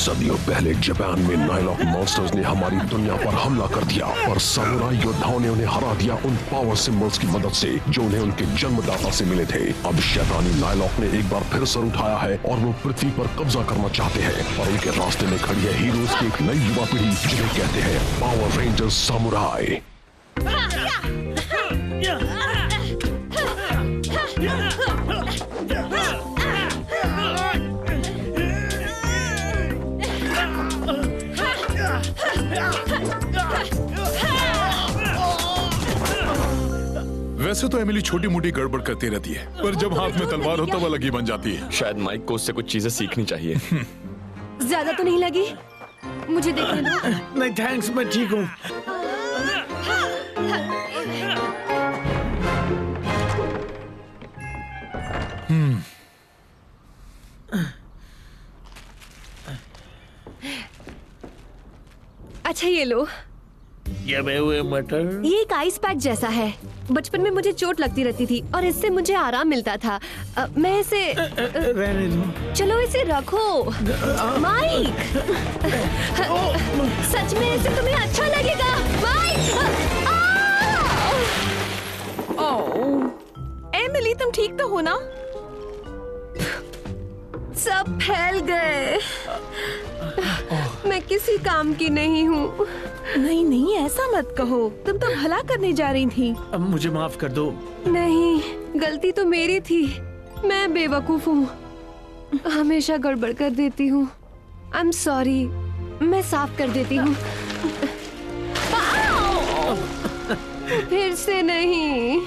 सदियों पहले जापान में नाइलॉक मॉन्स्टर्स ने हमारी दुनिया पर हमला कर दिया, पर सामुराई योद्धाओं ने उन्हें हरा दिया उन पावर सिंबल्स की मदद से जो उन्हें उनके जन्मदाता से मिले थे। अब शैतानी नाइलॉक ने एक बार फिर सर उठाया है और वो पृथ्वी पर कब्जा करना चाहते हैं। और उनके रास्ते में खड़ी है हीरोज की एक नई युवा पीढ़ी जिन्हें कहते हैं पावर रेंजर्स सामुराई। वैसे तो एमिली छोटी मोटी गड़बड़ करती रहती है, पर जब हाथ में तलवार हो तब अलग ही बन जाती है। शायद माइक को उससे कुछ चीजें सीखनी चाहिए। ज्यादा तो नहीं लगी? मुझे देखने दो। नहीं थैंक्स, मैं ठीक हूँ। अच्छा ये लो। जमे हुए मटर। ये एक आइस पैक जैसा है। बचपन में मुझे चोट लगती रहती थी और इससे मुझे आराम मिलता था। मैं इसे रहने दो। चलो इसे रखो। माइक, सच में इसे तुम्हें अच्छा लगेगा। माइक, एमिली तुम ठीक तो हो ना? सब फैल गए। मैं किसी काम की नहीं हूँ। नहीं नहीं ऐसा मत कहो, तुम तो भला करने जा रही थी। अब मुझे माफ कर दो। नहीं, गलती तो मेरी थी। मैं बेवकूफ हूँ, हमेशा गड़बड़ कर देती हूँ। आई एम सॉरी, मैं साफ कर देती हूँ। फिर से नहीं।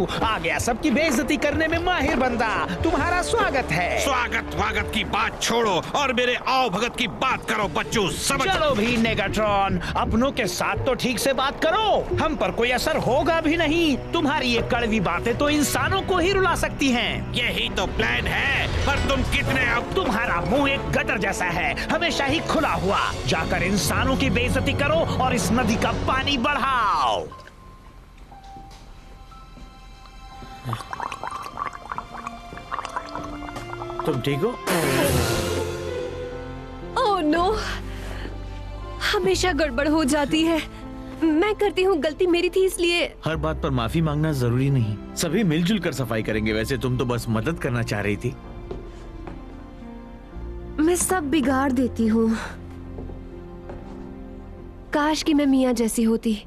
आ गया सबकी बेइज्जती करने में माहिर बंदा। तुम्हारा स्वागत है। स्वागत की बात छोड़ो और मेरे आओ भगत की बात करो बच्चों, समझ। चलो भी नेगाट्रॉन, अपनों के साथ तो ठीक से बात करो, हम पर कोई असर होगा भी नहीं। तुम्हारी ये कड़वी बातें तो इंसानों को ही रुला सकती हैं। यही तो प्लान है, पर तुम कितने अब। तुम्हारा मुंह एक गटर जैसा है, हमेशा ही खुला हुआ। जाकर इंसानों की बेइज्जती करो और इस नदी का पानी बढ़ाओ। तुम ठीक हो? ओह नो, हमेशा गड़बड़ हो जाती है। मैं करती हूँ, गलती मेरी थी इसलिए। हर बात पर माफी मांगना जरूरी नहीं, सभी मिलजुल कर सफाई करेंगे। वैसे तुम तो बस मदद करना चाह रही थी। मैं सब बिगाड़ देती हूँ। काश कि मैं मिया जैसी होती।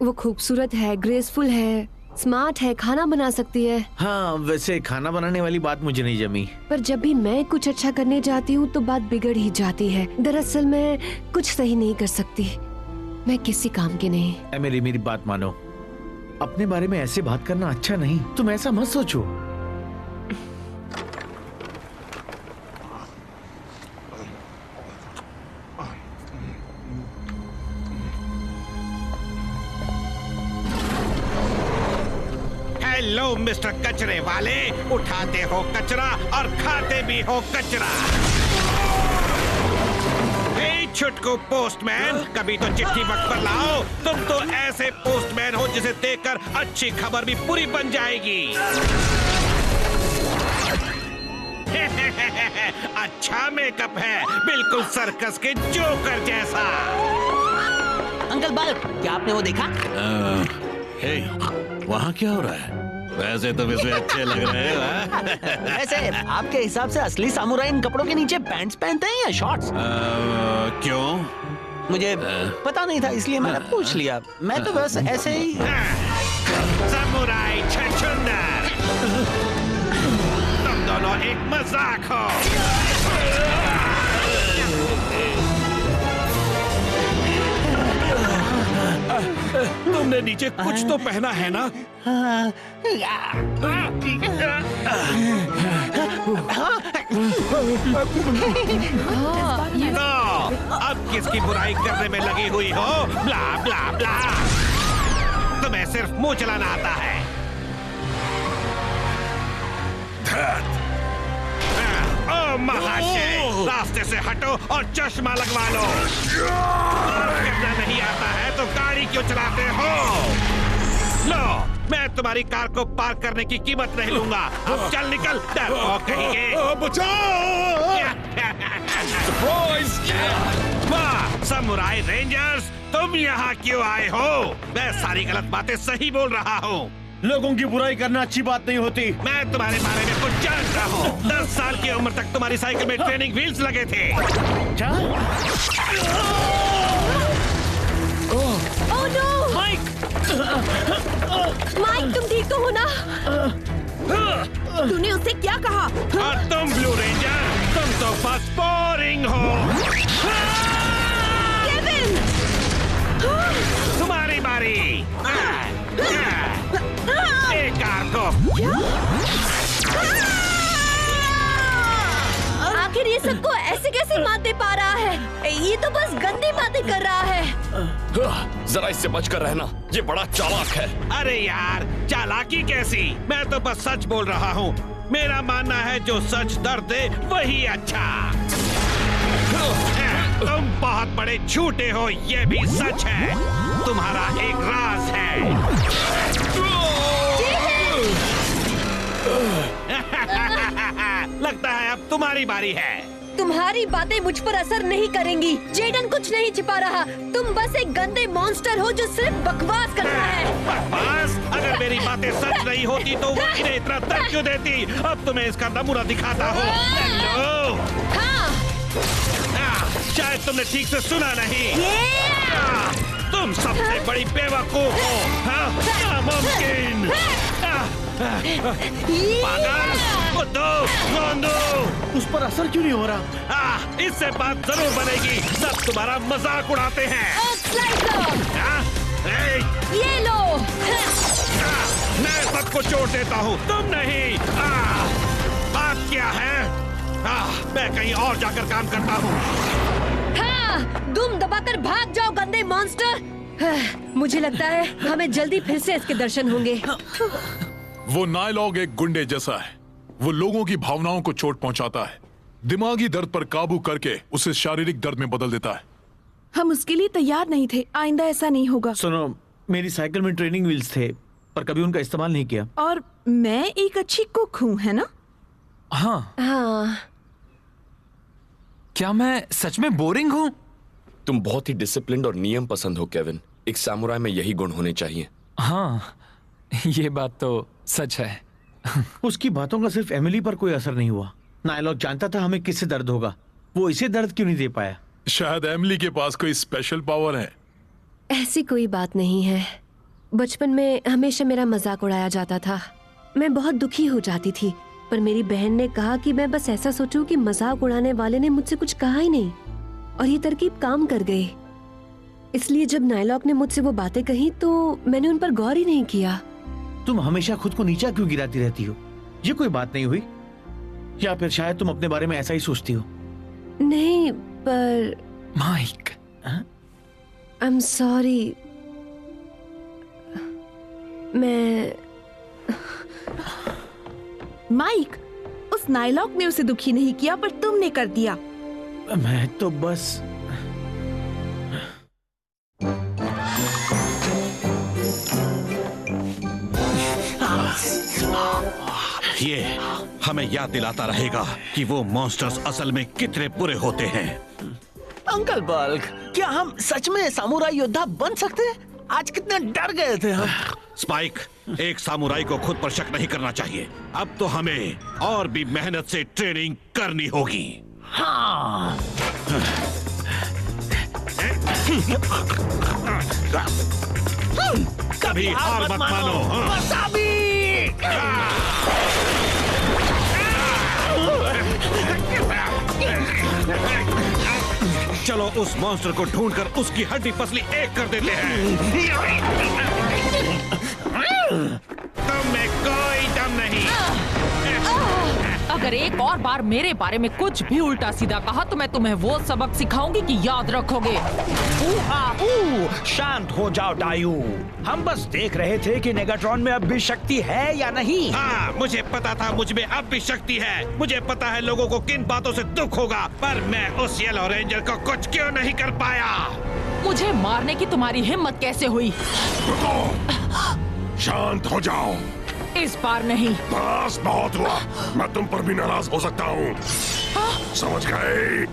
वो खूबसूरत है, ग्रेसफुल है, स्मार्ट है, खाना बना सकती है। हाँ, वैसे खाना बनाने वाली बात मुझे नहीं जमी। पर जब भी मैं कुछ अच्छा करने जाती हूँ तो बात बिगड़ ही जाती है। दरअसल मैं कुछ सही नहीं कर सकती। मैं किसी काम की नहीं। एमिली मेरी बात मानो, अपने बारे में ऐसे बात करना अच्छा नहीं। तुम ऐसा मत सोचो। हेलो मिस्टर कचरे वाले, उठाते हो कचरा और खाते भी हो कचरा। हे छुटकू पोस्टमैन, कभी तो चिट्ठी वक्त पर लाओ। तुम तो ऐसे पोस्टमैन हो जिसे देखकर अच्छी खबर भी पूरी बन जाएगी। अच्छा मेकअप है, बिल्कुल सर्कस के जोकर जैसा। अंकल बल्ब, क्या आपने वो देखा? हे, वहाँ क्या हो रहा है? वैसे तुम इसमें अच्छे लग रहे हो हाँ? वैसे आपके हिसाब से असली सामुराई इन कपड़ों के नीचे पैंट्स पहनते हैं या शॉर्ट्स? क्यों? मुझे पता नहीं था इसलिए मैंने पूछ लिया। मैं तो बस ऐसे ही। समुराई छछूंदर, तुम दोनों एक मजाक हो। तुमने नीचे कुछ तो पहना है ना? तो अब किसकी बुराई करने में लगी हुई हो? ब्ला ब्ला ब्ला। तुम्हें सिर्फ मुंह चलाना आता है। ओ महाशय, रास्ते से हटो और चश्मा लगवा लो। करना नहीं आता है तो गाड़ी क्यों चलाते हो? लो, मैं तुम्हारी कार को पार्क करने की कीमत नहीं लूंगा। अब चल निकल, डरपोक कहीं वाह, समुराई रेंजर्स, तुम यहाँ क्यों आए हो? मैं सारी गलत बातें सही बोल रहा हूँ। लोगों की बुराई करना अच्छी बात नहीं होती। मैं तुम्हारे बारे में कुछ जानता हूँ। 10 साल की उम्र तक तुम्हारी साइकिल में ट्रेनिंग व्हील्स लगे थे। Oh no! माइक! माइक, तुम ठीक तो हो ना? तूने उससे क्या कहा? और तुम ब्लू रेंजर, तुम तो बस बोरिंग हो। केविन! तुम्हारी बारी। एक कार को। आखिर ये सबको ऐसे कैसे मात दे पा रहा है? ये तो बस गंदी बातें कर रहा है। जरा इससे बचकर रहना, ये बड़ा चालाक है। अरे यार, चालाकी कैसी? मैं तो बस सच बोल रहा हूँ। मेरा मानना है जो सच दर्द दे वही अच्छा। तुम बहुत बड़े झूठे हो, ये भी सच है। तुम्हारा एक राज है। लगता है अब तुम्हारी बारी है। तुम्हारी बातें मुझ पर असर नहीं करेंगी। जेडन कुछ नहीं छिपा रहा। तुम बस एक गंदे मॉन्स्टर हो जो सिर्फ बकवास करता है। बकवास? अगर मेरी बातें सच नहीं होती तो वो इन्हें इतना दर्द क्यों देती? अब तुम्हें इसका नमूना दिखाता हूँ। हेलो। हाँ। शायद तुमने ठीक से सुना नहीं। तुम सबसे बड़ी बेवकूफ हो। नामुमकिन। पागल, बुद्धू, गोंदू। उस पर असर क्यों नहीं हो रहा? इससे बात जरूर बनेगी। सब तुम्हारा मजाक उड़ाते हैं। ये लो। मैं सबको चोट देता हूँ, तुम नहीं। बात क्या है? मैं कहीं और जाकर काम करता हूँ। हाँ, दुम दबाकर भाग जाओ गंदे मॉन्स्टर। मुझे लगता है हमें जल्दी फिर से इसके दर्शन होंगे। वो नायलॉग एक गुंडे जैसा है। वो लोगों की भावनाओं को चोट पहुंचाता है, दिमागी दर्द पर काबू करके उसे शारीरिक दर्द में बदल देता है। हम उसके लिए तैयार नहीं थे। आइंदा ऐसा नहीं होगा। सुनो, मेरी साइकिल में ट्रेनिंग व्हील्स थे पर कभी उनका इस्तेमाल नहीं किया। और मैं एक अच्छी कुक हूँ, है ना? हाँ। हाँ। क्या मैं सच में बोरिंग हूँ? तुम बहुत ही डिसिप्लिन्ड और नियम पसंद हो केविन। एक सामुराई में यही गुण होने चाहिए। हाँ, ये बात तो सच है। उसकी बातों का सिर्फ एमिली पर कोई असर नहीं हुआ। नायलॉग जानता था हमें किससे दर्द होगा। वो इसे दर्द क्यों नहीं दे पाया? शायद एमिली के पास कोई स्पेशल पावर है। ऐसी कोई बात नहीं है। बचपन में हमेशा मेरा मजाक उड़ाया जाता था। मैं बहुत दुखी हो जाती थी, पर मेरी बहन ने कहा कि मैं बस ऐसा सोचूं कि मजाक उड़ाने वाले ने मुझसे कुछ कहा ही नहीं, और ये तरकीब काम कर गई। इसलिए जब नायलॉग ने मुझसे वो बातें कही तो मैंने उन पर गौर ही नहीं किया। तुम हमेशा खुद को नीचा क्यों गिराती रहती हो? ये कोई बात नहीं हुई? या फिर शायद तुम अपने बारे में ऐसा ही सोचती हो? नहीं, पर माइक, आई एम सॉरी। मैं माइक, उस नायलॉग ने उसे दुखी नहीं किया पर तुमने कर दिया। मैं तो बस ये हमें याद दिलाता रहेगा कि वो मॉन्स्टर्स असल में कितने बुरे होते हैं। अंकल बल्क, क्या हम सच में सामुराई योद्धा बन सकते हैं? आज कितने डर गए थे हम। स्पाइक, एक सामुराई को खुद पर शक नहीं करना चाहिए। अब तो हमें और भी मेहनत से ट्रेनिंग करनी होगी। हाँ। कभी हार मत मानो। वसाबी! चलो उस मॉन्स्टर को ढूंढकर उसकी हड्डी पसली एक कर देते हैं। तुम में कोई दम नहीं। अगर एक और बार मेरे बारे में कुछ भी उल्टा सीधा कहा तो मैं तुम्हें वो सबक सिखाऊंगी कि याद रखोगे। शांत हो जाओ डायू। हम बस देख रहे थे कि नेगाट्रॉन में अब भी शक्ति है या नहीं। हाँ, मुझे पता था मुझ में अब भी शक्ति है। मुझे पता है लोगों को किन बातों से दुख होगा, पर मैं उस येलो रेंजर को कुछ क्यों नहीं कर पाया। मुझे मारने की तुम्हारी हिम्मत कैसे हुई? शांत हो जाओ। इस बार नहीं। बस बहुत हुआ। मैं तुम पर भी नाराज हो सकता हूँ। समझ गए?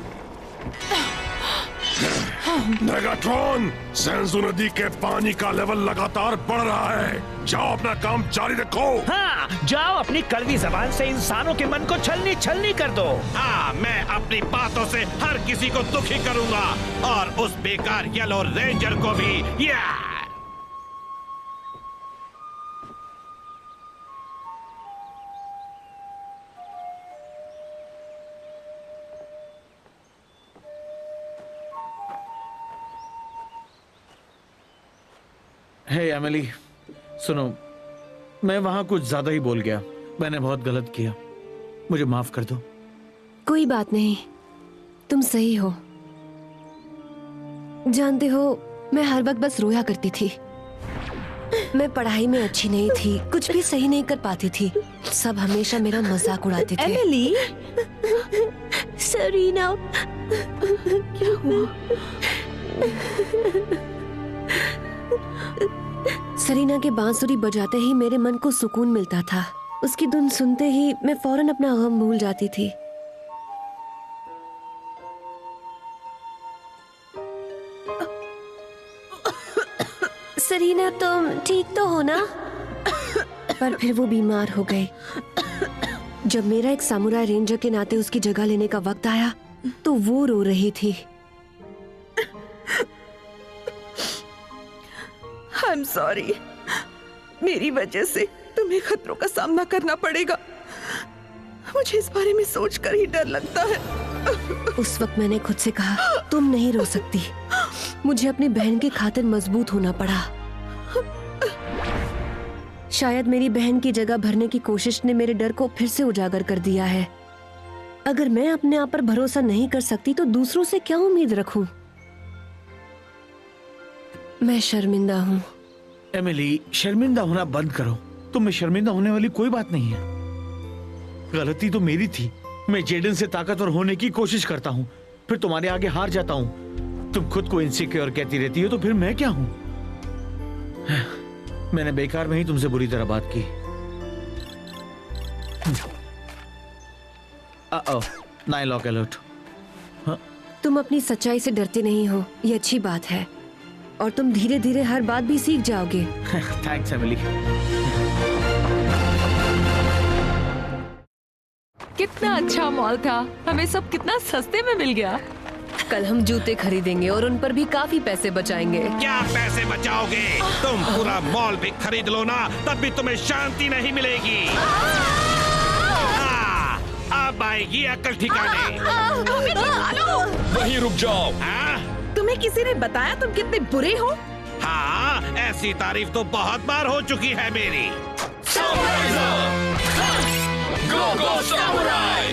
नेगाट्रॉन, सेंसु नदी के पानी का लेवल लगातार बढ़ रहा है। जाओ अपना काम जारी रखो। हाँ, जाओ अपनी कड़वी जबान से इंसानों के मन को छलनी छलनी कर दो। हाँ, मैं अपनी बातों से हर किसी को दुखी करूंगा और उस बेकार येलो रेंजर को भी। हे एमिली, सुनो, मैं वहां कुछ ज्यादा ही बोल गया। मैंने बहुत गलत किया, मुझे माफ कर दो। कोई बात नहीं, तुम सही हो। जानते हो, मैं हर वक्त बस रोया करती थी। मैं पढ़ाई में अच्छी नहीं थी, कुछ भी सही नहीं कर पाती थी। सब हमेशा मेरा मजाक उड़ाते थे। एमिली, सरीना, क्या हुआ? सरीना के बांसुरी बजाते ही मेरे मन को सुकून मिलता था। उसकी धुन सुनते ही मैं फौरन अपना गम भूल जाती थी। सरीना, तुम ठीक तो हो ना? पर फिर वो बीमार हो गई। जब मेरा एक सामुराई रेंजर के नाते उसकी जगह लेने का वक्त आया तो वो रो रही थी। I'm sorry. मेरी वजह से तुम्हें खतरों का सामना करना पड़ेगा। मुझे इस बारे में सोचकर ही डर लगता है। उस वक्त मैंने खुद से कहा, तुम नहीं रो सकती। मुझे अपनी बहन की खातिर मजबूत होना पड़ा। शायद मेरी बहन की जगह भरने की कोशिश ने मेरे डर को फिर से उजागर कर दिया है। अगर मैं अपने आप पर भरोसा नहीं कर सकती तो दूसरों से क्या उम्मीद रखूं? मैं शर्मिंदा हूँ। एमिली, शर्मिंदा होना बंद करो। तुम में शर्मिंदा होने वाली कोई बात नहीं है। गलती तो मेरी थी। मैं जेडन से ताकतवर होने की कोशिश करता हूँ, फिर तुम्हारे आगे हार जाता हूँ। तुम खुद को इनसिक्योर कहती रहती हो, तो फिर मैं क्या हूँ? मैंने बेकार में ही तुमसे बुरी तरह बात की। नाइलॉक अलर्ट। तुम अपनी सच्चाई से डरते नहीं हो, ये अच्छी बात है। और तुम धीरे धीरे हर बात भी सीख जाओगे। Thanks Emily. कितना अच्छा मॉल था, हमें सब कितना सस्ते में मिल गया। कल हम जूते खरीदेंगे और उन पर भी काफी पैसे बचाएंगे। क्या पैसे बचाओगे? तुम पूरा मॉल भी खरीद लो ना, तब भी तुम्हें शांति नहीं मिलेगी। अब आएगी अकल ठिकाने। वहीं रुक जाओ। तुम्हें किसी ने बताया तुम कितने बुरे हो? हाँ, ऐसी तारीफ तो बहुत बार हो चुकी है मेरी। गो गो सामुराई!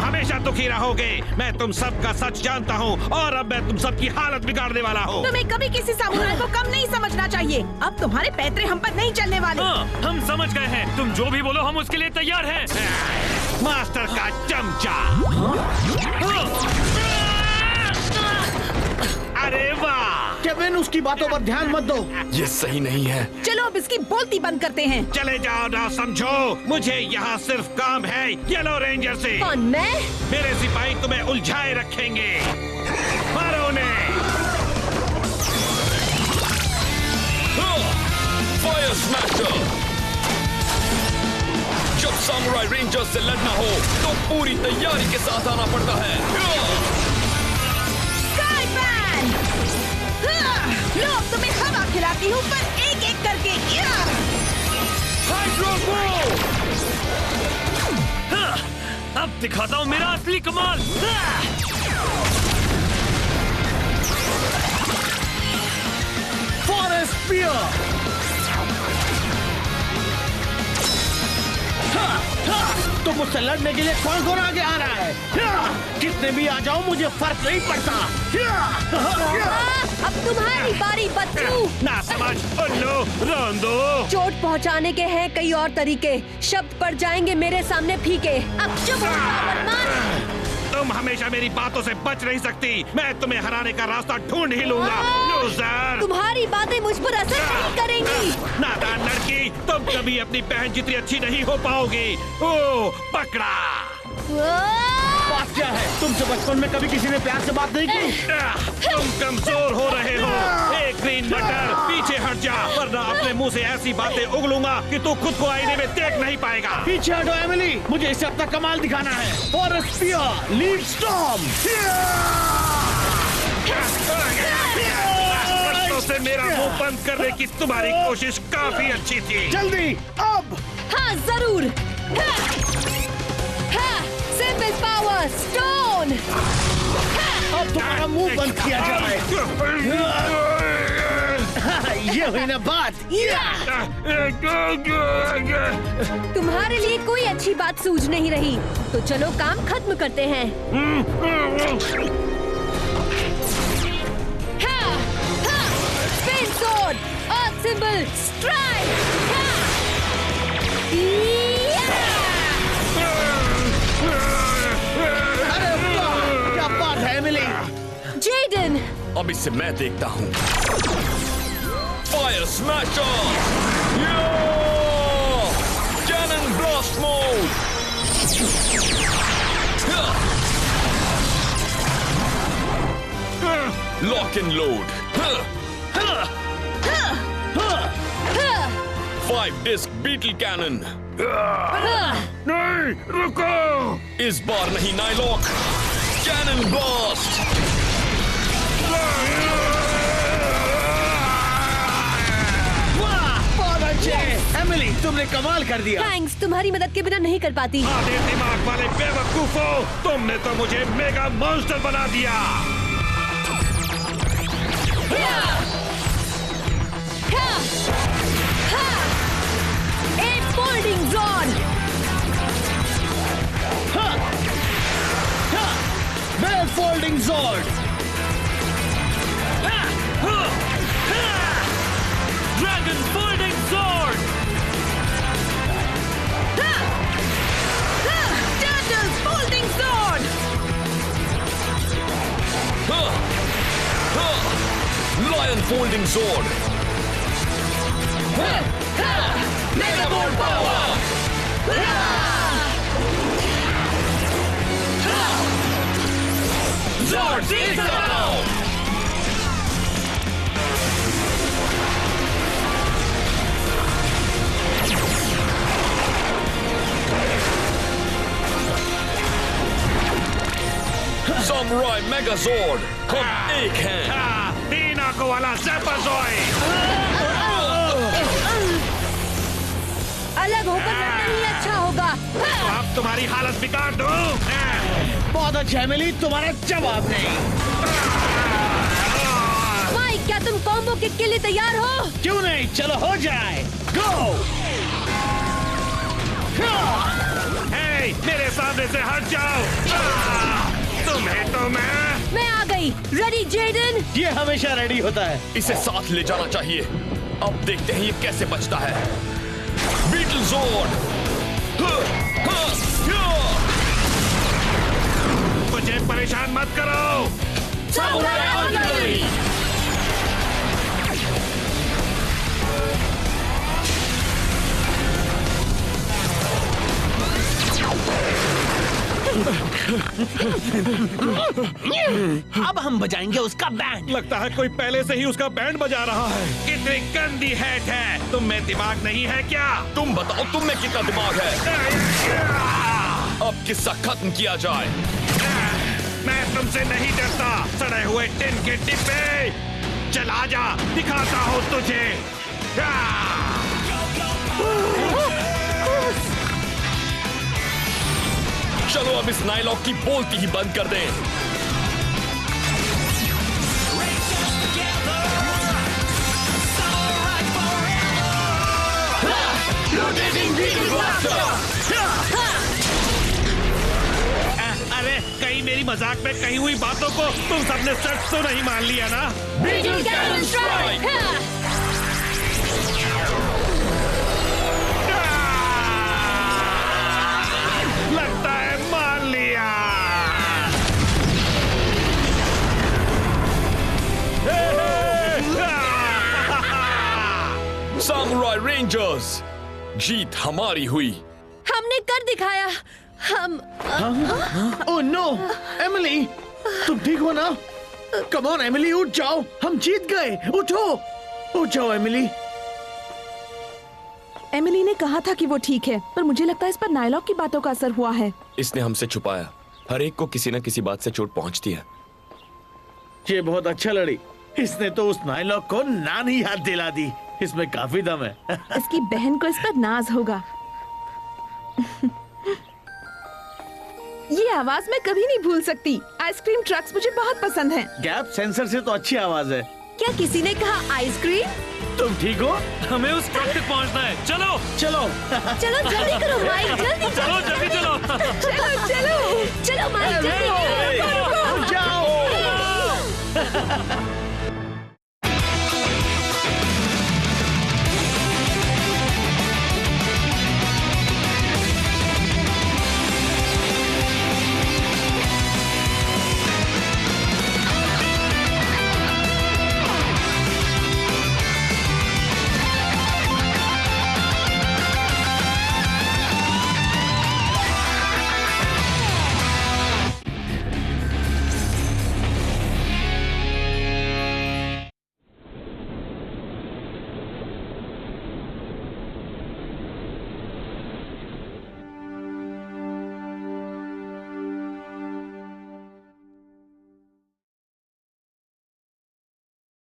हमेशा दुखी रहोगे। मैं तुम सबका सच जानता हूँ और अब मैं तुम सबकी हालत बिगाड़ने वाला हूँ। तुम्हें कभी किसी सामुराई को कम नहीं समझना चाहिए। अब तुम्हारे पैतरे हम पर नहीं चलने वाले। हम समझ गए हैं, तुम जो भी बोलो हम उसके लिए तैयार हैं। मास्टर का चमचा। अरे वाह! केविन, उसकी बातों पर ध्यान मत दो। ये सही नहीं है। चलो अब इसकी बोलती बंद करते हैं। चले जाओ ना, समझो मुझे यहाँ सिर्फ काम है येलो रेंजर से। कौन, मैं? मेरे सिपाही तुम्हें उलझाए रखेंगे। मारो उन्हें। Fire smasher. जब सामुराई रेंजर्स से लड़ना हो तो पूरी तैयारी के साथ आना पड़ता है। लो, तुम्हें हवा खिलाती हूँ पर एक एक करके। अब दिखाता हूँ मेरा असली कमाल। Forest spear. तुम मुझसे लड़ने के लिए कौन कौन आगे आ रहा है? कितने भी आ जाओ मुझे फर्क नहीं पड़ता। अब तुम्हारी बारी बच्चू। ना समझ उल्लू, रोंदो। चोट पहुंचाने के हैं कई और तरीके, शब्द पड़ जाएंगे मेरे सामने फीके। अब चुप हो जाओ बदमाश। तुम हमेशा मेरी बातों से बच नहीं सकती। मैं तुम्हें हराने का रास्ता ढूंढ ही लूंगा। लूजर। तुम्हारी बातें मुझ पर असर नहीं करेंगी। नादान लड़की, तुम कभी अपनी बहन जितनी अच्छी नहीं हो पाओगी। ओ, पकड़ा। बात क्या है? तुमसे बचपन में कभी किसी ने प्यार से बात नहीं की? तुम कमजोर हो रहे हो। एक ग्रीन मटर, पीछे हट जा वरना अपने मुंह से ऐसी बातें उगलूंगा कि तू खुद को आईने में देख नहीं पाएगा। पीछे हटो एमिली, मुझे इससे अपना कमाल दिखाना है। Forest spear, lead storm. से मेरा मुंह बंद करने की तुम्हारी कोशिश काफी अच्छी थी। जल्दी अब। हाँ जरूर। Simple power stone. अब तुम्हारा मुंह बंद किया जाए। ये हुई ना बात। तुम्हारे लिए कोई अच्छी बात सूझ नहीं रही, तो चलो काम खत्म करते हैं। स्पिन स्वॉर्ड, अर्थ सिंबल, स्ट्राइक। क्या बात है एमिली? जेडन, अब इससे मैं देखता हूँ। Fire smasher. Cannon blast mode. Lock and load. 5 disc beetle cannon. नहीं, रुको। इस बार नहीं नाइलॉक। Cannon blast. एमिली, तुमने कमाल कर दिया। थैंक्स, तुम्हारी मदद के बिना नहीं कर पाती। आधे दिमाग वाले बेवकूफो, तुमने तो मुझे मेगा मॉन्स्टर बना दिया। एक folding zord. Well folding zord. Dragon folding sword. Turtle folding sword. Lion folding sword. Mega bolt power. Zord down. Samurai Megazord. हम एक हैं। तीन आंखों वाला ज़ेपाज़ोइड। अलग होकर लड़ना ही अच्छा होगा। तो अब तुम्हारी हालत बिगाड़ दूं। बहुत अच्छा एमिली, तुम्हारा जवाब नहीं। माइक, क्या तुम कॉम्बो किक के लिए तैयार हो? क्यों नहीं, चलो हो जाए। गो। हे, मेरे सामने से हट जाओ। तुम्हें तो मैं आ गई। Ready Jaden? ये हमेशा रेडी होता है। इसे साथ ले जाना चाहिए। अब देखते हैं ये कैसे बचता है। Beetle zone. मुझे परेशान मत करो। अब हम बजाएंगे उसका बैंड। लगता है कोई पहले से ही उसका बैंड बजा रहा है। कितनी गंदी हैट है। तुम में दिमाग नहीं है क्या? तुम बताओ तुम में कितना दिमाग है। अब किस्सा खत्म किया जाए। मैं तुमसे नहीं डरता, सड़े हुए टिन के डिब्बे। चला जा, दिखाता हूँ तुझे। चलो अब इस नाइलॉक की बोलती ही बंद कर दें। अरे कहीं मेरी मजाक में कही हुई बातों को तुम सबने सच तो नहीं मान लिया ना? लगता है मान लिया। सामुराई रेंजर्स, जीत हमारी हुई। हमने कर दिखाया। हम ओह नो, एमिली, तुम ठीक हो ना? कम ऑन एमिली, उठ जाओ, हम जीत गए। उठो, उठ जाओ एमिली। एमिली ने कहा था कि वो ठीक है, पर मुझे लगता है इस पर नायलॉक की बातों का असर हुआ है। इसने हमसे छुपाया। हर एक को किसी न किसी बात से चोट पहुंचती है। ये बहुत अच्छा लड़ी। इसने तो उस नायलॉक को नानी याद दिला दी। इसमें काफी दम है। इसकी बहन को इस पर नाज होगा। ये आवाज मैं कभी नहीं भूल सकती। आइसक्रीम ट्रक्स मुझे बहुत पसंद हैं। गैप सेंसर से तो अच्छी आवाज है। क्या किसी ने कहा आइसक्रीम? तुम ठीक हो? हमें उस ट्रक तक पहुंचना है। चलो चलो। चलो जल्दी करो माइक, जल्दी चलो जल्दी चलो। चलो चलो चलो माइक, जल्दी जाओ।